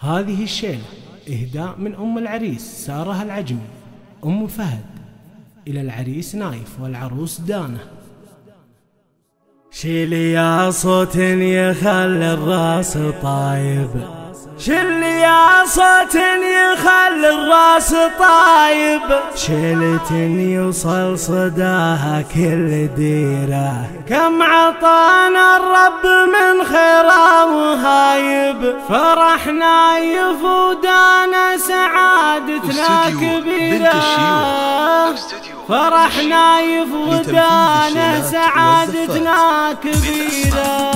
هذه الشيلة إهداء من أم العريس سارة العجمي أم فهد إلى العريس نايف والعروس دانة. شيلي يا صوت يخلي الراس طايب، شيلي يا صوت يخلي الراس طايب، شيلة يوصل صداها كل ديره، كم عطانا الرب من خيره وهايب، فرح نايف ودانا سعادتنا كبيرة، فرح نايف ودانا سعادتنا كبيرة.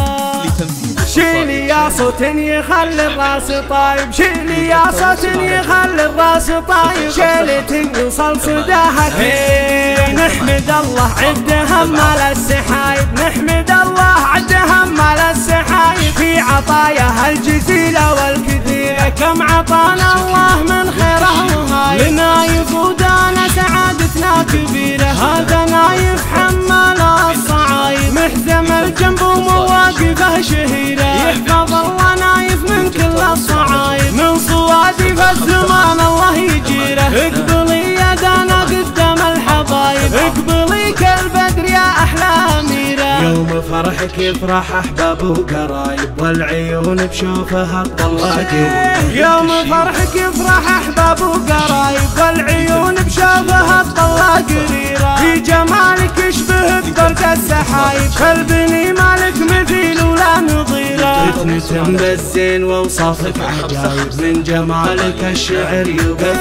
شيلي يا صوت يخلي الراس طايب، شيلي يا صوت يخلي الراس طايب، شيلة يوصل صداها كبيرة. نحمد الله عد همال السحايب، نحمد الله عد همال السحايب، في عطاياها الجزيلة والكثيرة، كم عطانا الله من خيره وهايب، لنايف ودانا سعادتنا كبيرة. هذا نايف حمال الصعايب، محزم الجنب ومواقفه شهيرة، يحفظ الله نايف من كل الصعايب، من صوادف الزمان الله يجيره. اقبلي يا دانا قدام الحبايب، اقبلي كالبدر يا احلى اميره، يوم فرحك يفرح احباب وقرايب، والعيون بشوفها تطلع قريب، يوم فرحك يفرح احباب وقرايب، والعيون بشوفها تطلع قريره، في جمالك يشبه برد السحايب، كالبني مالك مثيل ولا نظيره، فتنة بالزين واوصافك عجايب، من جمالك الشعر يوقف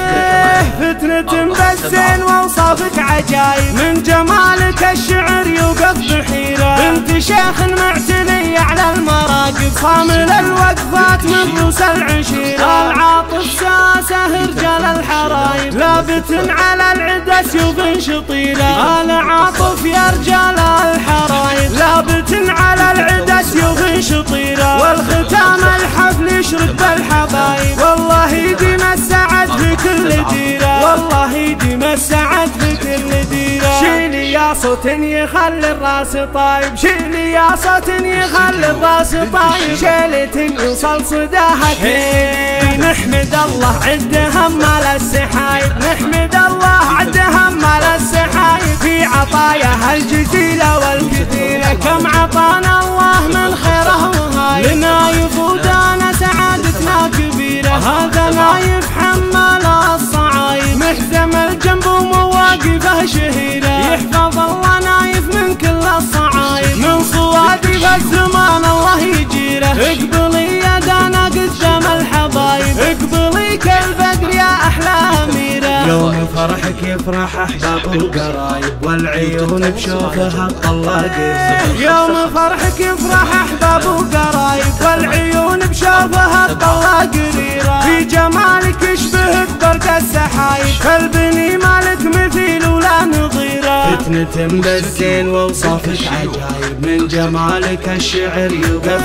فتنة بالزين واوصافك عجايب، من جمالك الشعر يوقف بحيرة، بنت شيخ معتلي على المراقب، صامل الوقفات من روس العشيرة، العاطف ساسه رجال الحرايب، لابت على العدا سيوف شطيرة، العاطف يا رجال الحرايب، لابت على العدا سيوف شطيرة، والختام الحفل يشرق بالحبايب، والله يديم السعد في كل ديرة، والله يديم السعد في كل ديرة. شيلي يا صوت يخلي الراس طايب، شيلي يا صوت يخلي الراس طايب، شيلة يوصل صداها كبير. نحمد الله عد همال السحايب، نحمد الله عد همال السحايب، في عطاياها الجزيلة والكثيرة، كم عطانا الله من خيره وهايب، لنايف ودانا سعادتنا كبيرة. هذا نايف حمال الصعايب، محزم الجنب ومواقفه شهيرة، يحفظ الله نايف من كل الصعايب، من صوادف الزمان الله يجيره. اقبلي يا دانا قدام الحبايب، اقبلي كالبدر يا احلى اميره، يوم فرحك يفرح احباب وقرايب، والعيون بشوفها تطلع قريب، يوم فرحك يفرح احباب وقرايب، والعيون بشوفها تطلع قريره، في جمالك يشبه برد السحايب، كالبني مالك مثيل ولا نظيره، فتنة بالزين واوصافك عجايب، من جمالك الشعر يوقف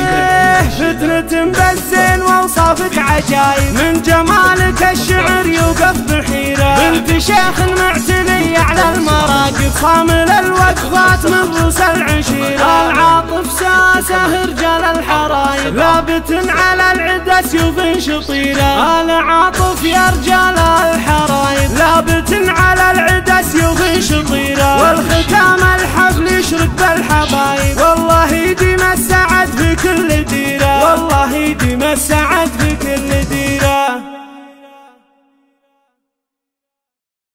فتنة بالزين واوصافك عجايب، من جمالك الشعر يوقف بحيرة، بنت شيخ معتلي على المراقب، صامل الوقفات من روس العشيرة، العاطف ساسه رجال الحرايب، لابت على العدا سيوف شطيرة، العاطف يا رجال الحرايب، لابت على العدا سيوف شطيرة، والختام الحفل يشرق بالحبايب، والله يديم السعد في كل ديرة، والله يديم السعد